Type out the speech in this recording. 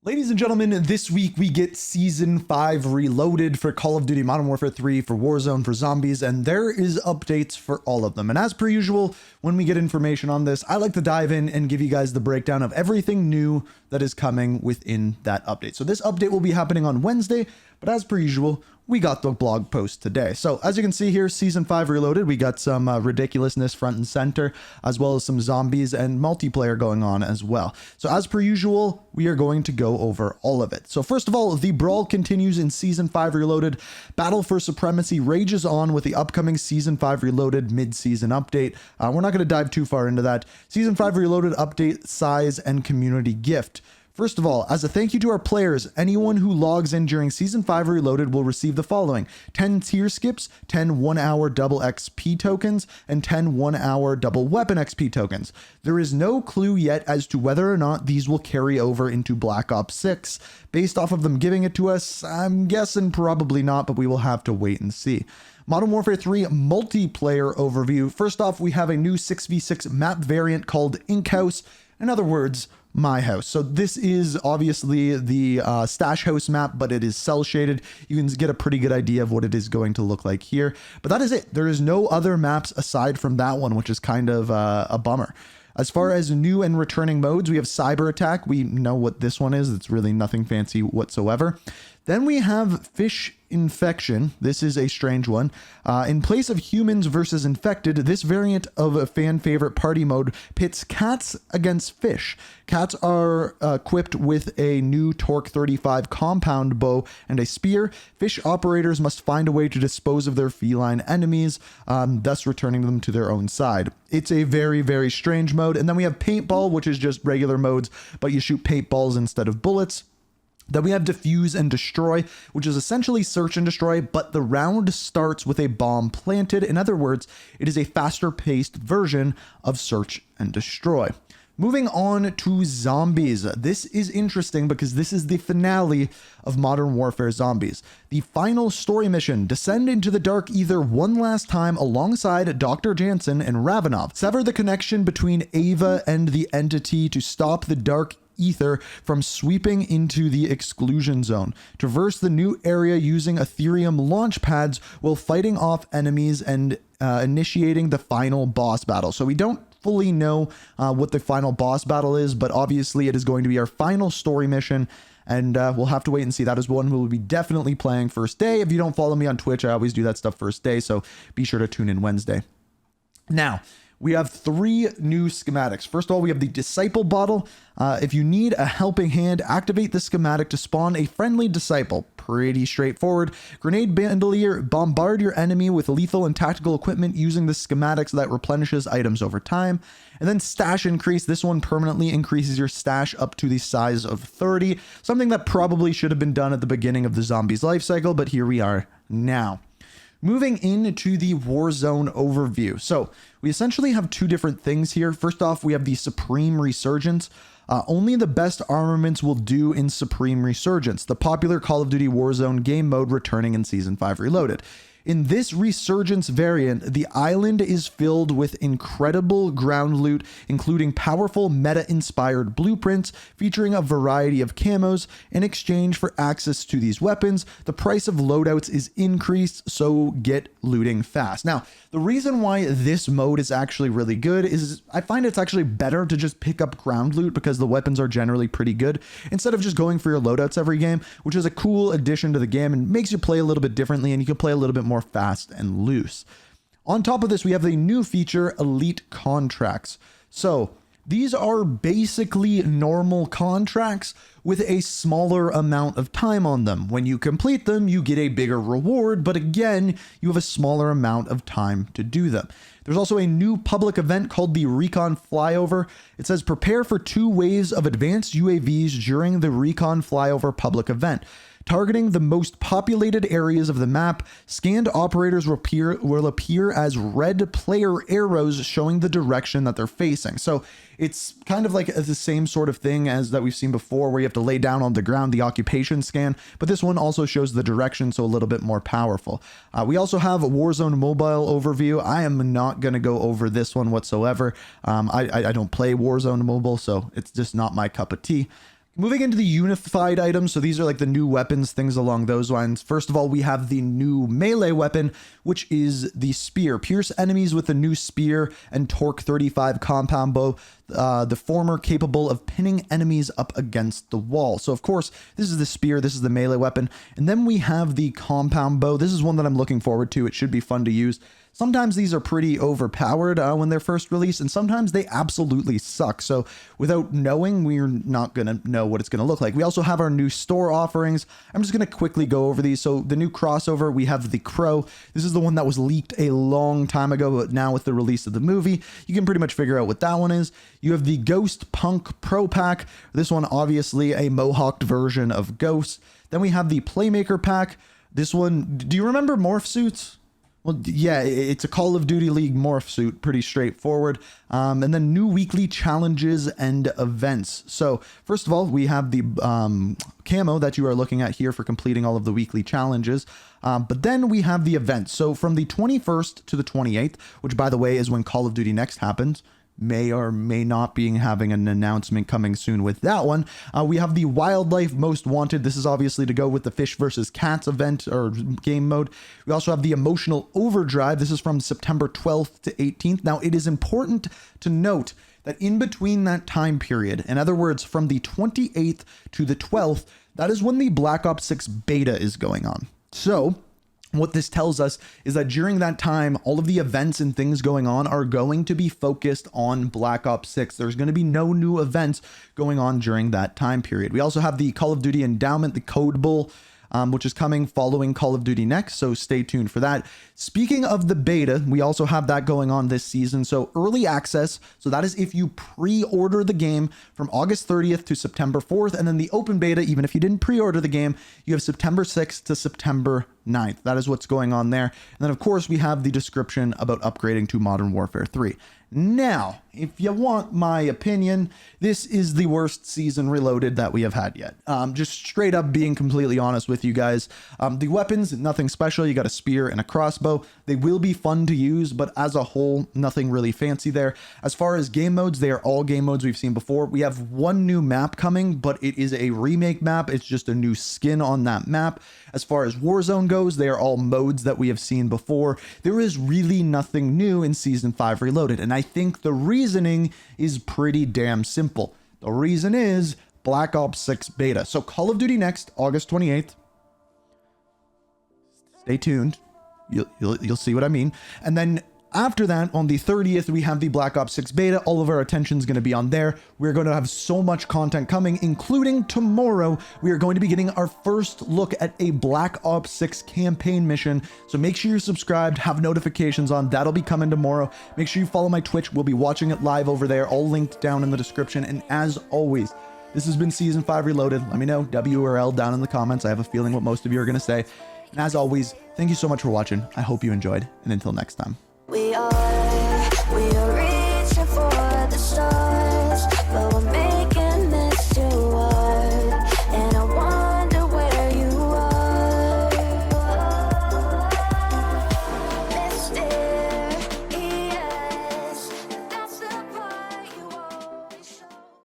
Ladies and gentlemen, this week we get Season 5 Reloaded for Call of Duty Modern Warfare 3, for Warzone, for Zombies, and there is updates for all of them. And as per usual, when we get information on this, I like to dive in and give you guys the breakdown of everything new that is coming within that update. So this update will be happening on Wednesday, but as per usual, we got the blog post today. So as you can see here, Season 5 Reloaded, we got some ridiculousness front and center, as well as some zombies and multiplayer going on as well. So as per usual, we are going to go over all of it. So first of all, the brawl continues in Season 5 Reloaded. Battle for Supremacy rages on with the upcoming Season 5 Reloaded mid-season update. We're not going to dive too far into that. Season 5 Reloaded update, size, and community gift. First of all, as a thank you to our players, anyone who logs in during Season 5 Reloaded will receive the following: 10 tier skips, 10 1-hour double XP tokens, and 10 1-hour double weapon XP tokens. There is no clue yet as to whether or not these will carry over into Black Ops 6. Based off of them giving it to us, I'm guessing probably not, but we will have to wait and see. Modern Warfare 3 Multiplayer overview. First off, we have a new 6v6 map variant called Ink House. In other words, my house. So this is obviously the stash house map, but it is cell shaded. You can get a pretty good idea of what it is going to look like here, but that is it. There is no other maps aside from that one, which is kind of a bummer. As far as new and returning modes, we have Cyber Attack. We know what this one is. It's really nothing fancy whatsoever. Then we have Fish Infection. This is a strange one. In place of humans versus infected, this variant of a fan favorite party mode pits cats against fish. Cats are equipped with a new Torque 35 compound bow and a spear. Fish operators must find a way to dispose of their feline enemies, thus returning them to their own side. It's a very, very strange mode. And then we have Paintball, which is just regular modes, but you shoot paintballs instead of bullets. Then we have Defuse and Destroy, which is essentially search and destroy, but the round starts with a bomb planted. In other words, it is a faster paced version of search and destroy. Moving on to Zombies. This is interesting because this is the finale of Modern Warfare Zombies. The final story mission: descend into the dark ether one last time alongside Dr. Jansen and Ravenov. Sever the connection between Ava and the entity to stop the dark ether from sweeping into the exclusion zone. Traverse the new area using Ethereum launch pads while fighting off enemies and initiating the final boss battle. So we don't fully know what the final boss battle is, but obviously it is going to be our final story mission, and we'll have to wait and see. That is one we'll be definitely playing first day. If you don't follow me on Twitch, I always do that stuff first day, so be sure to tune in Wednesday. Now, we have 3 new schematics. First of all, we have the Disciple Bottle. If you need a helping hand, activate the schematic to spawn a friendly disciple. Pretty straightforward. Grenade Bandolier: bombard your enemy with lethal and tactical equipment using the schematics that replenishes items over time. And then Stash Increase. This one permanently increases your stash up to the size of 30. Something that probably should have been done at the beginning of the Zombies life cycle, but here we are now. Moving into the Warzone overview. So we essentially have 2 different things here. First off, we have the Supreme Resurgence. Only the best armaments will do in Supreme Resurgence, the popular Call of Duty Warzone game mode returning in Season 5 Reloaded. In this Resurgence variant, the island is filled with incredible ground loot, including powerful meta-inspired blueprints featuring a variety of camos. In exchange for access to these weapons, the price of loadouts is increased, so get looting fast. Now, the reason why this mode is actually really good is I find it's actually better to just pick up ground loot because the weapons are generally pretty good instead of just going for your loadouts every game, which is a cool addition to the game and makes you play a little bit differently, and you can play a little bit more fast and loose. On top of this, we have the new feature, Elite Contracts. So these are basically normal contracts with a smaller amount of time on them. When you complete them, you get a bigger reward, but again, you have a smaller amount of time to do them. There's also a new public event called the Recon Flyover. It says prepare for 2 waves of advanced UAVs during the Recon Flyover public event. Targeting the most populated areas of the map, scanned operators will appear as red player arrows showing the direction that they're facing. So it's kind of like the same sort of thing as that we've seen before, where you have to lay down on the ground the occupation scan, but this one also shows the direction, so a little bit more powerful. We also have a Warzone mobile overview. I am not going to go over this one whatsoever. I don't play Warzone mobile, so it's just not my cup of tea. Moving into the unified items, so these are like the new weapons, things along those lines. First of all, we have the new melee weapon, which is the spear. Pierce enemies with the new spear and torque 35 compound bow, the former capable of pinning enemies up against the wall. So of course, this is the spear, this is the melee weapon. And then we have the compound bow. This is one that I'm looking forward to. It should be fun to use. Sometimes these are pretty overpowered when they're first released, and sometimes they absolutely suck. So without knowing, we're not going to know what it's going to look like. We also have our new store offerings. I'm just going to quickly go over these. So the new crossover, we have the Crow. This is the one that was leaked a long time ago, but now with the release of the movie, you can pretty much figure out what that one is. You have the Ghost Punk Pro Pack. This one, obviously a mohawked version of Ghost. Then we have the Playmaker Pack. This one, do you remember morph suits? Well, yeah, it's a Call of Duty League morph suit, pretty straightforward. And then new weekly challenges and events. So first of all, we have the camo that you are looking at here for completing all of the weekly challenges. But then we have the events. So from the 21st to the 28th, which by the way is when Call of Duty Next happens, may or may not be having an announcement coming soon with that one. We have the Wildlife Most Wanted. This is obviously to go with the Fish versus Cats event or game mode. We also have the Emotional Overdrive. This is from September 12th to 18th. Now, it is important to note that in between that time period, in other words, from the 28th to the 12th, that is when the Black Ops 6 beta is going on. So what this tells us is that during that time, all of the events and things going on are going to be focused on Black Ops 6. There's going to be no new events going on during that time period. We also have the Call of Duty Endowment, the Code Bull, which is coming following Call of Duty Next, so stay tuned for that. Speaking of the beta, we also have that going on this season. So early access, so that is if you pre-order the game from August 30th to September 4th, and then the open beta, even if you didn't pre-order the game, you have September 6th to September 9th. That is what's going on there. And then of course we have the description about upgrading to Modern Warfare 3. Now, if you want my opinion, this is the worst season Reloaded that we have had yet. Just straight up being completely honest with you guys. The weapons, nothing special. You got a spear and a crossbow. They will be fun to use, but as a whole, nothing really fancy there. As far as game modes, they are all game modes we've seen before. We have one new map coming, but it is a remake map. It's just a new skin on that map. As far as Warzone goes, they are all modes that we have seen before. There is really nothing new in Season 5 Reloaded, and I think the reasoning is pretty damn simple. The reason is Black Ops 6 beta. So Call of Duty Next, August 28th. Stay tuned. You'll see what I mean. And then after that, on the 30th, we have the Black Ops 6 beta. All of our attention is going to be on there. We're going to have so much content coming, including tomorrow. We are going to be getting our first look at a Black Ops 6 campaign mission. So make sure you're subscribed, have notifications on. That'll be coming tomorrow. Make sure you follow my Twitch. We'll be watching it live over there, all linked down in the description. And as always, this has been Season 5 Reloaded. Let me know, W or L, down in the comments. I have a feeling what most of you are going to say. And as always, thank you so much for watching. I hope you enjoyed, and until next time.